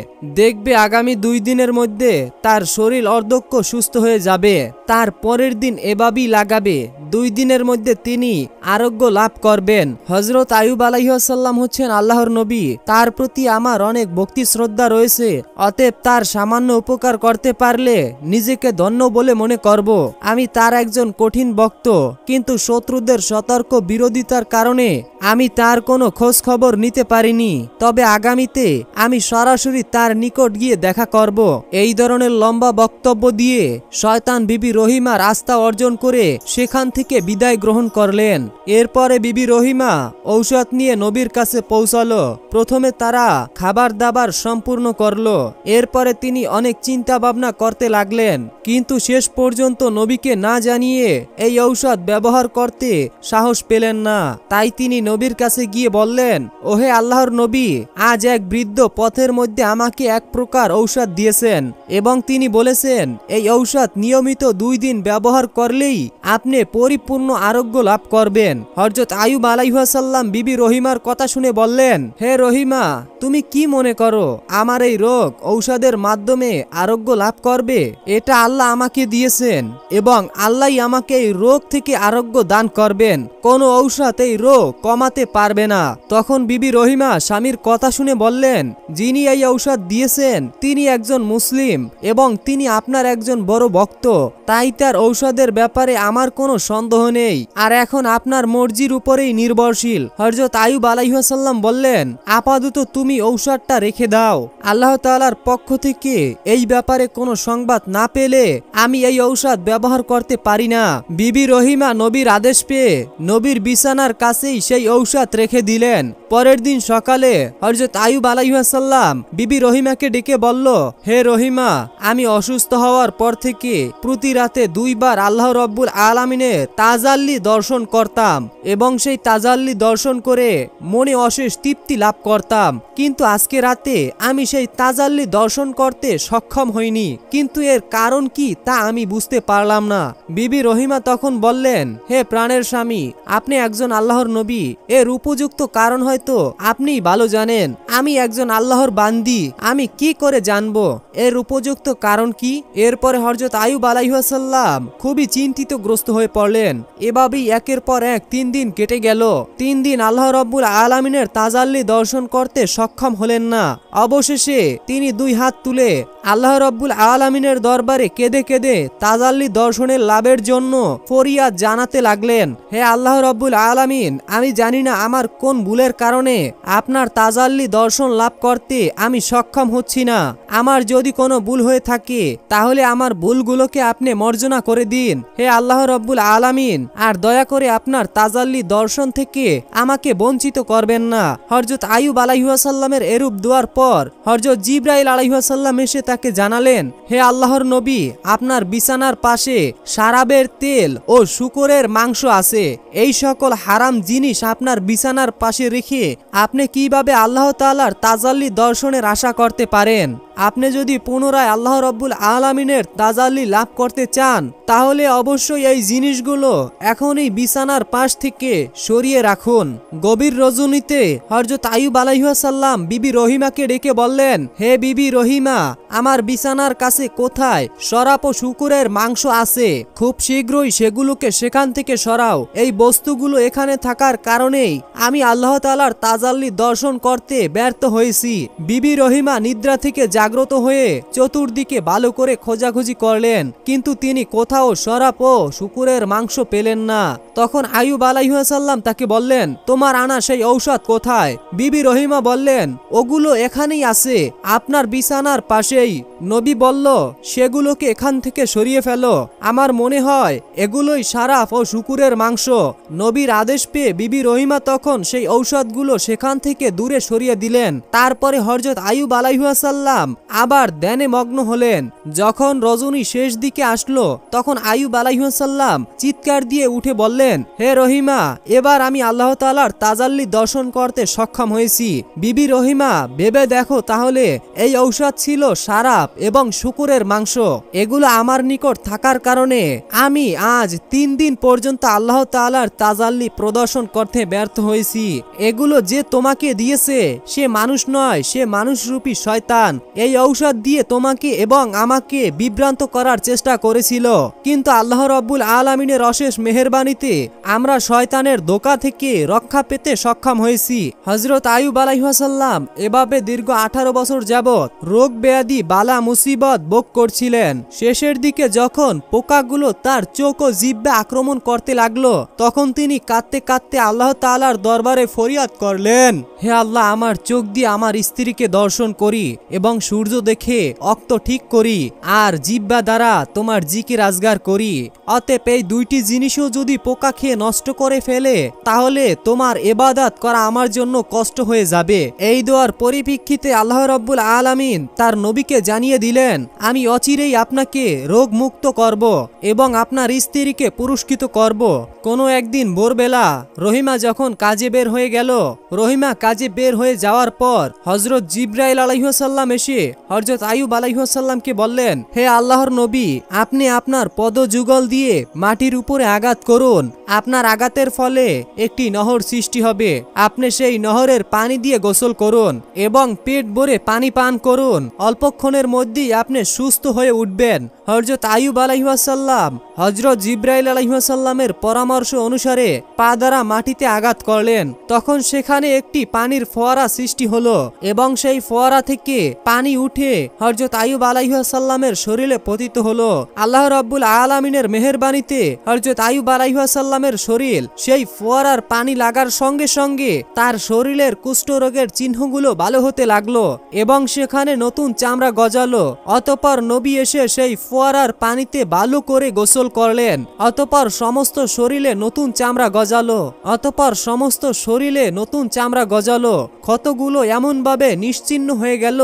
দেখবে আগামী 2 দিনের মধ্যে তার শরীর অর্ধক্য সুস্থ হয়ে যাবে। তার পরের দিন এভাবেই লাগাবে। 2 দিনের মধ্যে তিনি আরোগ্য লাভ করবেন। হযরত আইয়ুব আলাইহিস সালাম হচ্ছেন আল্লাহর নবী। তার প্রতি আমার অনেক ভক্তি শ্রদ্ধা রয়েছে। অতএব তার সামান্য উপকার করতে পারলে নিজেকে ধন্য বলে মনে করব। আমি তার একজন কঠিন ভক্ত, কিন্তু শত্রুদের সতর্ক বিরোধিতার কারণে আমি তার কোনো খোঁজ খবর নিতে পারিনি। তবে আগামীতে আমি সরাসরি তার নিকট গিয়ে দেখা করব। এই ধরনের লম্বা বক্তব্য দিয়ে শয়তান বিবি রহিমার আস্থা অর্জন করে সেখান থেকে বিদায় গ্রহণ করলেন। এরপরে বিবি রহিমা ঔষধ নিয়ে নবীর কাছে পৌঁছালো। প্রথমে তারা খাবার দাবার সম্পূর্ণ করলো। এরপরে তিনি অনেক চিন্তা ভাবনা করতে লাগলেন, কিন্তু শেষ পর্যন্ত নবীকে না জানিয়ে এই ঔষধ ব্যবহার করতে সাহস পেলেন না। তাই তিনি নবীর কাছে গিয়ে বললেন, ওহে আল্লাহর নবী, আজ এক বৃদ্ধ পথের মধ্যে আমাকে এক প্রকার ঔষধ দিয়েছেন এবং তিনি বলেছেন এই ঔষধ নিয়মিত 2 দিন ব্যবহার করলেই আপনি পরিপূর্ণ আরোগ্য লাভ করবেন। হযরত আইয়ুব আলাইহিস সালাম বিবি রহিমার কথা শুনে বললেন, হে রহিমা, তুমি কি মনে করো আমার এই রোগ ঔষধের মাধ্যমে আরোগ্য লাভ করবে? এটা আল্লাহ আমাকে দিয়েছেন এবং আল্লাহই আমাকে এই রোগ থেকে আরোগ্য দান করবেন। কোন ঔষধ এই রোগ কমাতে কমাতে পারবে না। তখন বিবি রহিমা স্বামীর কথা শুনে বললেন, যিনি এই ঔষধ দিয়েছেন তিনি একজন মুসলিম এবং তিনি আপনার একজন বড় ভক্ত, তাই তার ঔষধের ব্যাপারে আমার কোনো সন্দেহ নেই, আর এখন আপনার মর্জির উপরেই নির্ভরশীল। হযরত আইয়ুব আলাইহিস সালাম বললেন, আপাতত তুমি ঔষধটা রেখে দাও। আল্লাহ তাআলার পক্ষ থেকে এই ব্যাপারে কোনো সংবাদ না পেলে আমি এই ঔষধ ব্যবহার করতে পারি না। বিবি রহিমা নবীর আদেশ পেয়ে নবীর বিছানার কাছেই সেই ঔষধ রেখে দিলেন। পরের দিন সকালে হযরত আইয়ুব আলাইহিস সালাম বিবি রহিমাকে ডেকে বলল, হে রহিমা, আমি অসুস্থ হওয়ার পর থেকে প্রতি রাতে 2 বার আল্লাহ রব্বুল আলামিনের তাজাল্লি দর্শন করতাম এবং সেই তাজাল্লি দর্শন করে মনে অশেষ তৃপ্তি লাভ করতাম, কিন্তু আজকে রাতে আমি সেই তাজাল্লি দর্শন করতে সক্ষম হইনি, কিন্তু এর কারণ কি তা আমি বুঝতে পারলাম না। বিবি রহিমা তখন বললেন, হে প্রাণের স্বামী, আপনি একজন আল্লাহর নবী, এর উপযুক্ত কারণ হয়তো আপনিই ভালো জানেন। আমি একজন আল্লাহর বান্দি, আমি কি করে জানবো এর উপযুক্ত কারণ কি? এরপরে হযরত আইয়ুব আলাইহিস সালাম খুবই চিন্তিতগ্রস্ত হয়ে পড়লেন। এভাবেই একের পর এক 3 দিন কেটে গেল। 3 দিন আল্লাহ রব্বুল আলামিনের তাজাল্লি দর্শন করতে সক্ষম হলেন না। অবশেষে তিনি 2 হাত তুলে আল্লাহ রব্বুল আলামিনের দরবারে কেঁদে কেঁদে তাজাল্লি দর্শনের লাভের জন্য ফরিয়াদ জানাতে লাগলেন, হে আল্লাহ রব্বুল আলামিন, আমি জানি না আমার কোন ভুলের কারণে আপনার তাজাল্লি দর্শন লাভ করতে আমি সক্ষম হচ্ছি না। আমার যদি কোনো ভুল হয়ে থাকে তাহলে আমার ভুলগুলোকে আপনি মার্জনা করে দিন, হে আল্লাহ রব্বুল আলামিন, আর দয়া করে আপনার তাজাল্লি দর্শন থেকে আমাকে বঞ্চিত করবেন না। হযরত আইয়ুব আলাইহিস সালামের এরূপ দোয়ার পর হযরত জিবরাইল আলাইহিস সালাম এসে তাকে জানালেন, হে আল্লাহর নবী, আপনার বিছানার পাশে শারাবের তেল ও শূকরের মাংস আছে। এই সকল হারাম জিনিস আপনার বিছানার পাশে রেখে আপনি কিভাবে আল্লাহ তাআলার তাজাল্লি দর্শনের আশা করতে পারেন? আপনি যদি পুনরায় আল্লাহ রব্বুল আলামিনের তাজাল্লি লাভ করতে চান তাহলে অবশ্যই এই জিনিসগুলো এখনই বিছানার পাশ থেকে সরিয়ে রাখুন। গভীর রজনীতে হযরত আইয়ুব আলাইহিস সালাম বিবি রহিমাকে ডেকে বললেন, হে বিবি রহিমা, আমার বিছানার কাছে কোথায় শরাব ও শূকরের মাংস আছে? খুব শীঘ্রই সেগুলোকে সেখান থেকে সরাও। এই বস্তুগুলো এখানে থাকার কারণেই আমি আল্লাহ তাআলার তাজাল্লি দর্শন করতে ব্যর্থ হয়েছি। বিবি রহিমা নিদ্রা থেকে জাগ্রত হয়ে চতুর্দিকে ভালো করে খোঁজাখুঁজি করলেন, কিন্তু তিনি কোথাও শরাব ও শূকরের মাংস পেলেন না। তখন আইয়ুব আলাইহিস সালাম তাকে বললেন, তোমার আনা সেই ঔষধ কোথায়? বিবি রহিমা বললেন, ওগুলো এখানেই আছে, আপনার বিছানার পাশেই। নবী বলল, সেগুলোকে এখান থেকে সরিয়ে ফেলো, আমার মনে হয় এগুলোই শারাফ ও শূকরের মাংস। নবীর আদেশ পেয়ে বিবি রহিমা তখন সেই ঔষধগুলো সেখান থেকে দূরে সরিয়ে দিলেন। তারপরে হযরত আইয়ুব আলাইহিস সালাম আবার ধ্যানে মগ্ন হলেন। যখন রজনী শেষ দিকে আসলো তখন আইয়ুব আলাইহিস সালাম চিৎকার দিয়ে উঠে বললেন, হে রহিমা, এবার আমি আল্লাহ তাআলার তাজাল্লি দর্শন করতে সক্ষম হয়েছি। বিবি রহিমা, ভেবে দেখো তাহলে এই ঔষধ ছিল শারাব এবং শূকরের মাংস। এগুলো আমার নিকট থাকার কারণে আমি আজ 3 দিন পর্যন্ত আল্লাহ তাআলার তাজাল্লি প্রদর্শন করতে ব্যর্থ হয়েছি। এগুলো যে তোমাকে দিয়েছে সে মানুষ নয়, সে মানুষরূপী শয়তান। এই ঔষধ দিয়ে তোমাকে এবং আমাকে বিভ্রান্ত করার চেষ্টা করেছিল, কিন্তু আল্লাহ রব্বুল আলামিনের অশেষ মেহেরবানিতে আমরা শয়তানের ধোঁকা থেকে রক্ষা পেতে সক্ষম হয়েছি। হযরত আইয়ুব আলাইহিস সালাম এভাবে দীর্ঘ 18 বছর যাবত রোগ ব্যাধি বালা মুসিবত ভোগ করছিলেন। শেষের দিকে যখন পোকাগুলো তার চোখ ও জিহ্বা আক্রমণ করতে লাগলো তখন তিনি কাঁদতে কাঁদতে আল্লাহ তাআলার দরবারে ফরিয়াদ করলেন, হে আল্লাহ, আমার চোখ দিয়ে আমার স্ত্রীকে দর্শন করি এবং সূর্য দেখে অক্ত ঠিক করি, আর জিহ্বা দ্বারা তোমার জিকির আজগার করি। অতএব এই 2টি জিনিসও যদি পোকা খেয়ে নষ্ট করে ফেলে তাহলে তোমার ইবাদত করা আমার জন্য কষ্ট হয়ে যাবে। এই দোয়ার পরিপ্রেক্ষিতে আল্লাহ রাব্বুল আলামিন তার নবীকে জানিয়ে দিলেন, আমি অচিরেই আপনাকে রোগ মুক্ত করব এবং আপনার স্ত্রীকে পুরস্কৃত করব। কোনো একদিন ভোরবেলা রহিমা যখন কাজে বের হয়ে গেল, রহিমা কাজে বের হয়ে যাওয়ার পর হযরত জিবরাইল আলাইহিস সালাম এসে এসে হযরত আইয়ুব আলাইহিস সালামকে বললেন, হে আল্লাহর নবী, আপনি আপনার পদযুগল দিয়ে মাটির উপরে আঘাত করুন। আপনার আঘাতের ফলে একটি নহর সৃষ্টি হবে। আপনি সেই নহরের পানি দিয়ে গোসল করুন এবং পেট ভরে পানি পান করুন। অল্পক্ষণের মধ্যেই আপনি সুস্থ হয়ে উঠবেন। হযরত আইয়ুব আলাইহিস সালাম হযরত জিবরাইল আলাইহিস সালামের পরামর্শ অনুসারে পা দ্বারা মাটিতে আঘাত করলেন। তখন সেখানে একটি পানির ফোয়ারা সৃষ্টি হলো এবং সেই ফোয়ারা থেকে পানি উঠে হযরত আইয়ুব আলাইহিস সালামের শরীরে পতিত হলো। আল্লাহ রাব্বুল আলামিনের মেহেরবানিতে হযরত আইয়ুব আলাইহিস সালামের শরীর সেই ফোয়ারার পানি লাগার সঙ্গে সঙ্গে তার শরীরের কুষ্ঠরোগের চিহ্নগুলো ভালো হতে লাগলো এবং সেখানে নতুন চামড়া গজালো। অতঃপর নবী এসে সেই ফোয়ারার পানিতে ভালো করে গোসল করলেন। অতঃপর সমস্ত শরীরে নতুন চামড়া গজালো। ক্ষতগুলো এমনভাবে নিশ্চিহ্ন হয়ে গেল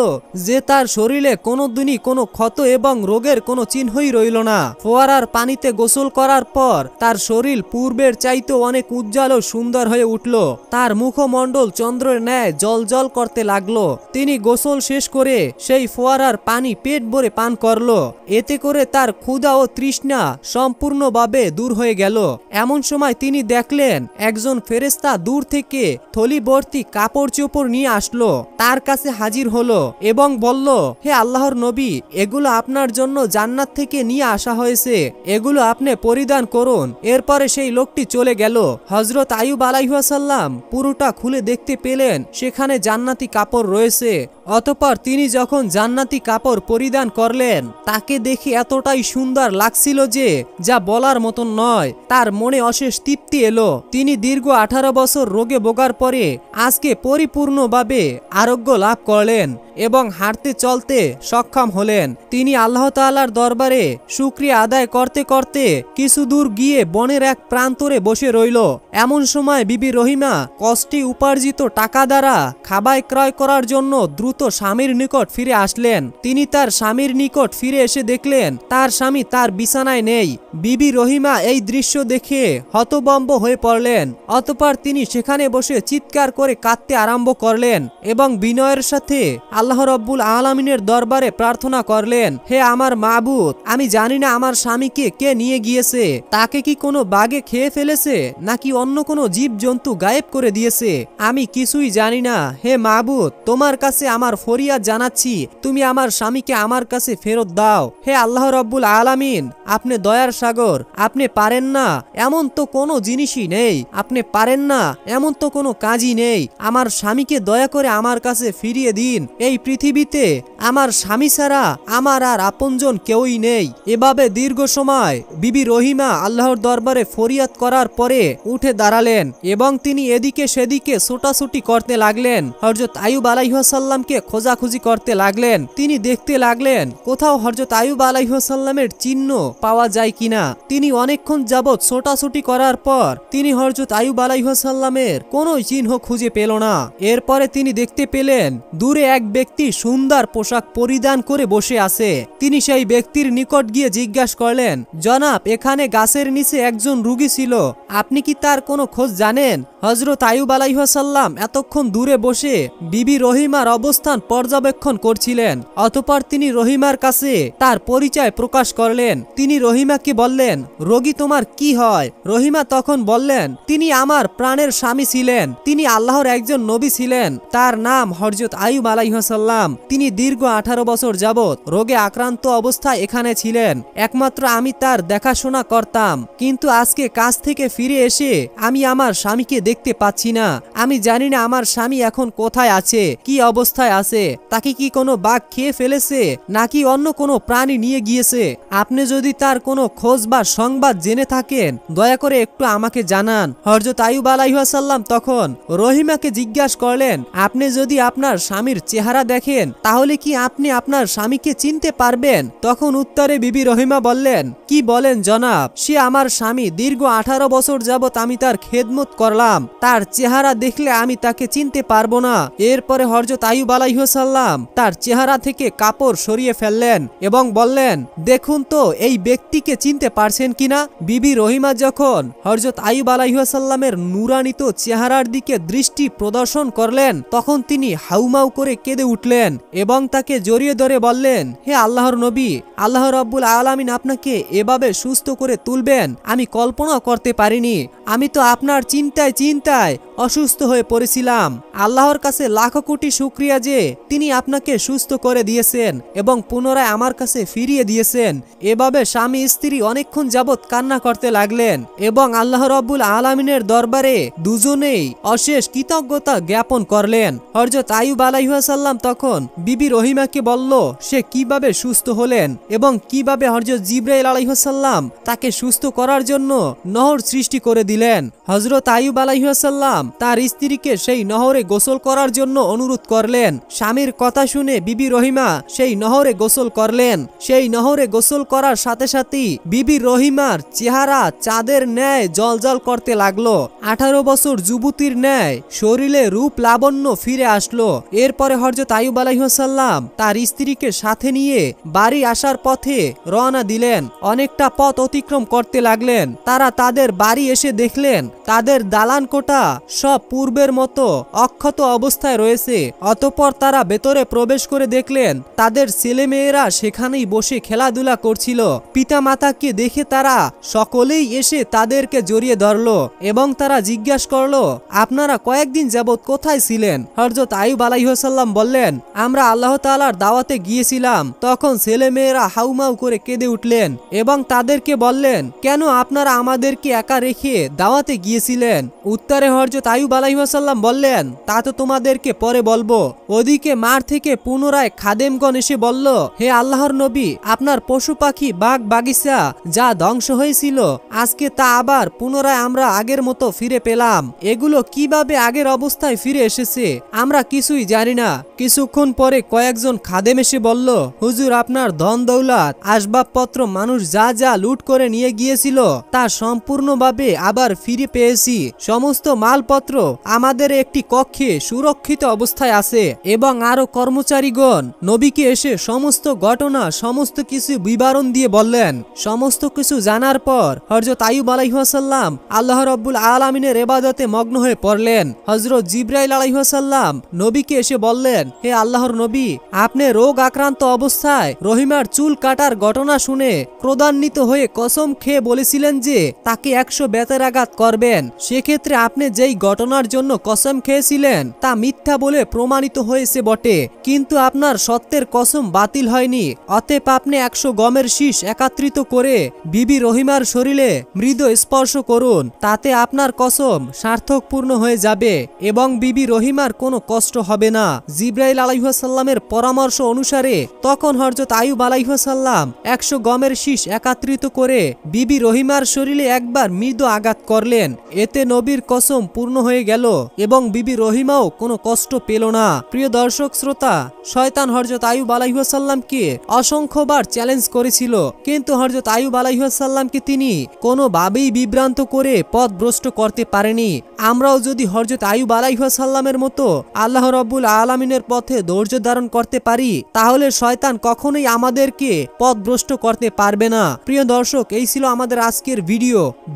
যে তার শরীরে কোনোদিনই কোনো ক্ষত এবং রোগের কোনো চিহ্নই রইল না। ফোয়ারার পানিতে গোসল করার পর তার শরীর পূর্বের চাইতে অনেক উজ্জ্বল ও সুন্দর হয়ে উঠল। তার মুখমণ্ডল চন্দ্রের ন্যায় জ্বলজ্বল করতে লাগলো। তিনি গোসল শেষ করে সেই ফোয়ারার পানি পেট ভরে পান করলো। এতে করে তার ক্ষুধা ও তৃষ্ণা সম্পূর্ণভাবে দূর হয়ে গেল। এমন সময় তিনি দেখলেন একজন ফেরেশতা দূর থেকে থলি ভর্তি কাপড় চোপড় নিয়ে আসলো। তার কাছে হাজির হলো এবং বলল, হে আল্লাহর নবী, এগুলো আপনার জন্য জান্নাত থেকে নিয়ে আসা হয়েছে, এগুলো আপনি পরিধান করুন। এরপরে সেই লোকটি চলে গেল। হযরত আইয়ুব আলাইহিস সালাম পুরোটা খুলে দেখতে পেলেন সেখানে জান্নাতি কাপড় রয়েছে। অতঃপর তিনি যখন জান্নাতি কাপড় পরিধান করলেন, তাকে দেখে এতটাই সুন্দর লাগছিল যে যা বলার মতন নয়। তার মনে অশেষ তৃপ্তি এলো। তিনি দীর্ঘ 18 বছর রোগে ভোগার পরে আজকে পরিপূর্ণভাবে আরোগ্য লাভ করলেন এবং হাঁটতে চলতে সক্ষম হলেন। তিনি আল্লাহ তাআলার দরবারে শুকরিয়া আদায় করতে করতে কিছু দূর গিয়ে বনের এক প্রান্তরে বসে রইল। এমন সময় বিবি রহিমা কষ্টে উপার্জিত টাকা দ্বারা খাবার ক্রয় করার জন্য দ্রুত স্বামীর নিকট ফিরে আসলেন। তিনি তার স্বামীর নিকট ফিরে এসে দেখলেন তার স্বামী তার বিছানায় নেই। বিবি রহিমা এই দৃশ্য দেখে হতভম্ব হয়ে পড়লেন। অতঃপর তিনি সেখানে বসে চিৎকার করে কাঁদতে আরম্ভ করলেন এবং বিনয়ের সাথে আল্লাহ রাব্বুল আলামিনের দরবারে প্রার্থনা করলেন, হে আমার মাবুদ, আমি জানি না আমার স্বামীকে কে নিয়ে গিয়েছে। তাকে কি কোনো বাঘে খেয়ে ফেলেছে নাকি অন্য কোনো জীবজন্তু গায়েব করে দিয়েছে, আমি কিছুই জানি না। হে মাবুদ, তোমার কাছে আমার ফরিয়াদ জানাচ্ছি, তুমি আমার স্বামীকে আমার কাছে ফেরত দাও। হে আল্লাহ রাব্বুল আলামিন, আপনি দয়ার সাগর, আপনি পারেন না এমন তো কোনো জিনিসই নেই, আপনি পারেন না এমন তো কোনো কাজই নেই। আমার স্বামীকে দয়া করে আমার কাছে ফিরিয়ে দিন। এই পৃথিবীতে আমার স্বামী ছাড়া আমার আর আপনজন কেউই নেই। এভাবে দীর্ঘ সময় বিবি রহিমা আল্লাহর দরবারে ফরিয়াদ করার পরে উঠে দাঁড়ালেন এবং তিনি এদিকে সেদিকে ছোটাছুটি করতে লাগলেন। হযরত আইয়ুব আলাইহিস সালামকে খোঁজাখুঁজি করতে লাগলেন। তিনি দেখতে লাগলেন কোথাও হযরত আইয়ুব আলাইহিস সালামের চিহ্ন পাওয়া যায় কিনা। তিনি অনেকক্ষণ যাবৎ ছোটাছুটি করার পর তিনি হযরত আইয়ুব আলাইহিস সালামের কোনো চিহ্ন খুঁজে পেল না। এরপরে তিনি দেখতে পেলেন দূরে এক ব্যক্তি সুন্দর পোশাক পরিধান করে বসে আছে। তিনি সেই ব্যক্তির নিকট গিয়ে জিজ্ঞাসা করলেন, জনাব, এখানে গাছের নিচে একজন রোগী ছিল, আপনি কি তার কোনো খোঁজ জানেন? হযরত আইয়ুব আলাইহিস সালাম এতক্ষণ দূরে বসে বিবি রহিমার অবস্থান পর্যবেক্ষণ করছিলেন। অতঃপর তিনি রহিমার কাছে তার পরিচয় প্রকাশ করলেন। তিনি রহিমাকে বললেন, রোগী তোমার কি হয়? রহিমা তখন বললেন, তিনি আমার প্রাণের স্বামী ছিলেন, তিনি আল্লাহর একজন নবী ছিলেন, তার নাম হযরত আইয়ুব আলাইহিস সালাম। তিনি দীর্ঘ 18 বছর যাবৎ রোগে আক্রান্ত অবস্থায় এখানে ছিলেন। একমাত্র আমি তার দেখাশোনা করতাম, কিন্তু আজকে কাজ থেকে ফিরে এসে আমি আমার স্বামীকে দেখতে পাচ্ছি না। আমি জানি না আমার স্বামী এখন কোথায় আছে, কি অবস্থায় আছে, তাকে কি কোনো বাঘ খেয়ে ফেলেছে নাকি অন্য কোনো প্রাণী নিয়ে গিয়েছে। আপনি যদি তার কোনো খোঁজ বা সংবাদ জেনে থাকেন দয়া করে একটু আমাকে জানান। হযরত আইয়ুব আলাইহিস সালাম তখন রহিমাকে জিজ্ঞাসা করলেন, আপনি যদি আপনার স্বামীর চেহারা দেখেন তাহলে কি আপনি আপনার স্বামীকে চিনতে পারবেন? তখন উত্তরে বিবি রহিমা বললেন, কি বলেন জনাব, সে আমার স্বামী। দীর্ঘ 18 বছর যাবৎ আমি তার খেদমত করলাম, তার চেহারা দেখলে আমি তাকে চিনতে পারবো না। এরপরে হযরত আইয়ুব আলাইহিস সালাম তার চেহারা থেকে কাপড় সরিয়ে ফেললেন এবং বললেন, দেখুন তো এই ব্যক্তিকে চিনতে পারছেন কিনা। বিবি রহিমা যখন হযরত আইয়ুব আলাইহিস সালামের নুরানিত চেহারার দিকে দৃষ্টি প্রদর্শন করলেন তখন তিনি হাউমাউ করে কেঁদে উঠলেন এবং তাকে জড়িয়ে ধরে বললেন, হে আল্লাহর নবী, আল্লাহ রাব্বুল আলামিন আপনাকে এভাবে সুস্থ করে তুলবেন আমি কল্পনা করতে পারিনি। আমি তো আপনার চিন্তায় চিন্তায় অসুস্থ হয়ে পড়েছিলাম। আল্লাহর কাছে লাখো কোটি শুকরিয়া যে তিনি আপনাকে সুস্থ করে দিয়েছেন এবং পুনরায় আমার কাছে ফিরিয়ে দিয়েছেন। এভাবে স্বামী স্ত্রী অনেকক্ষণ যাবৎ কান্না করতে লাগলেন এবং আল্লাহ রাব্বুল আলামিনের দরবারে দুজনেই অশেষ কৃতজ্ঞতা জ্ঞাপন করলেন। হযরত আইয়ুব আলাইহিস সালাম তখন বিবি রহিমাকে বলল সে কিভাবে সুস্থ হলেন এবং কিভাবে হযরত জিবরাইল আলাইহিস সালাম তাকে সুস্থ করার জন্য নহর সৃষ্টি করে দিলেন। হযরত আইয়ুব আলাইহিস সালাম তার স্ত্রীকে সেই নহরে গোসল করার জন্য অনুরোধ করলেন। স্বামীর কথা শুনে বিবি রহিমা সেই নহরে গোসল করলেন। সেই নহরে গোসল করার সাথে সাথেই বিবি রহিমার চেহারা চাঁদের ন্যায় জ্বলজ্বল করতে লাগলো। 18 বছর যুবতীর ন্যায় শরীরে রূপ লাবণ্য ফিরে আসলো। এরপরে হযরত আইয়ুব আলাইহিস সালাম তার স্ত্রীকে সাথে নিয়ে বাড়ি আসার পথে রওনা দিলেন। অনেকটা পথ অতিক্রম করতে লাগলেন। তারা তাদের বাড়ি এসে দেখলেন তাদের দালান কোঠা সব পূর্বের মতো অক্ষত অবস্থায় রয়েছে। অতঃপর তারা ভেতরে প্রবেশ করে দেখলেন তাদের ছেলেমেয়েরা সেখানেই বসে খেলাধুলা করছিল। পিতামাতাকে দেখে তারা সকলেই এসে তাদেরকে জড়িয়ে ধরলো এবং তারা জিজ্ঞাসা করলো, আপনারা কয়েকদিন যাবৎ কোথায় ছিলেন? হযরত আইয়ুব আলাইহিস সালাম বললেন, আমরা আল্লাহ তাআলার দাওয়াতে গিয়েছিলাম। তখন ছেলেমেয়েরা হাউমাউ করে কেঁদে উঠলেন এবং তাদেরকে বললেন, কেন আপনারা আমাদেরকে একা রেখে দাওয়াতে গিয়েছিলেন? উত্তরে হযরত আইয়ুব আলাইহিস সালাম বললেন, তা তো তোমাদেরকে পরে বলবো। ওদিকে মাঠ থেকে পুনরায় খাদেমগণ এসে বলল, হে আল্লাহর নবী, আপনার পশু পাখি বাগ বাগিচা যা ধ্বংস হয়েছিল আজকে তা আবার পুনরায় আমরা আগের মতো ফিরে পেলাম। এগুলো কিভাবে আগের অবস্থায় ফিরে এসেছে আমরা কিছুই জানি না। কিছুক্ষণ পরে কয়েকজন খাদেম এসে বলল, হুজুর, আপনার ধন দৌলত আসবাবপত্র মানুষ যা যা লুট করে নিয়ে গিয়েছিল তা সম্পূর্ণভাবে আবার ফিরে পেয়েছি। সমস্ত মালপত্র আমাদের একটি কক্ষে সুরক্ষিত অবস্থায় আছে। এবং আরো কর্মচারীগণ নবীকে এসে সমস্ত ঘটনা সমস্ত কিছু বিবরণ দিয়ে বললেন। সমস্ত কিছু জানার পর হযরত আইয়ুব আলাইহিস সালাম আল্লাহ রাব্বুল আলামিনের ইবাদতে মগ্ন হয়ে পড়লেন। হযরত জিবরাইল আলাইহিস সালাম নবীকে এসে বললেন, হে আল্লাহর নবী, আপনি রোগ আক্রান্ত অবস্থায় রহিমার চুল কাটার ঘটনা শুনে ক্রোধান্বিত হয়ে কসম খেয়ে বলেছিলেন যে তাকে 100 বেতের আঘাত করবেন। সেক্ষেত্রে আপনি যেই ঘটনার জন্য কসম খেয়েছিলেন তা মিথ্যা বলে প্রমাণিত হয়েছে বটে, কিন্তু আপনার সত্যের কসম বাতিল হয়নি। অতএব আপনি 100 গমের শীষ একত্রিত করে বিবি রহিমার শরীরে মৃদু স্পর্শ করুন, তাতে আপনার কসম সার্থকপূর্ণ হয়ে যাবে এবং বিবি রহিমার কোনো কষ্ট হবে না। জিবরাইল আলাইহিস সালামের পরামর্শ অনুসারে তখন হযরত আইয়ুব আলাইহিস সালাম 100 গমের শীষ একত্রিত করে বিবি রহিমার শরীরে একবার মৃদু আঘাত করলেন। এতে নবীর কসম পূর্ণ হয়ে গেল এবং বিবি রহিমাও কোনো কষ্ট পেল না। প্রিয় দর্শক শ্রোতা, শয়তান হযরত আইয়ুব আলাইহিস সালামকে অসংখ্যবার চ্যালেঞ্জ করেছিল, কিন্তু হযরত আইয়ুব আলাইহিস সালামকে তিনি কোনোভাবেই বিভ্রান্ত করে পথভ্রষ্ট করতে পারেনি। আমরাও যদি হযরত আইয়ুব আলাইহিস সালামের মতো আল্লাহ রাব্বুল আলামিনের পথে ধৈর্য ধারণ করতে পারি, তাহলে শয়তান কখনোই আমাদেরকে পথভ্রষ্ট করতে পারবে না। প্রিয় দর্শক, এই ছিল আমাদের আজকের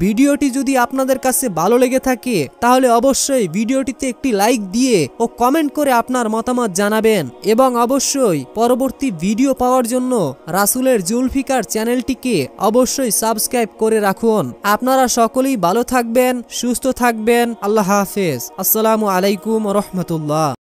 ভিডিওটি যদি আপনাদের কাছে ভালো লেগে থাকে তাহলে অবশ্যই ভিডিওটিতে একটি লাইক দিয়ে ও কমেন্ট করে আপনার মতামত জানাবেন এবং অবশ্যই পরবর্তী ভিডিও পাওয়ার জন্য রাসূলের জুলফিকার চ্যানেলটিকে অবশ্যই সাবস্ক্রাইব করে রাখুন। আপনারা সকলেই ভালো থাকবেন, সুস্থ থাকবেন। আল্লাহ হাফেজ। আসসালামু আলাইকুম ওয়া রাহমাতুল্লাহ।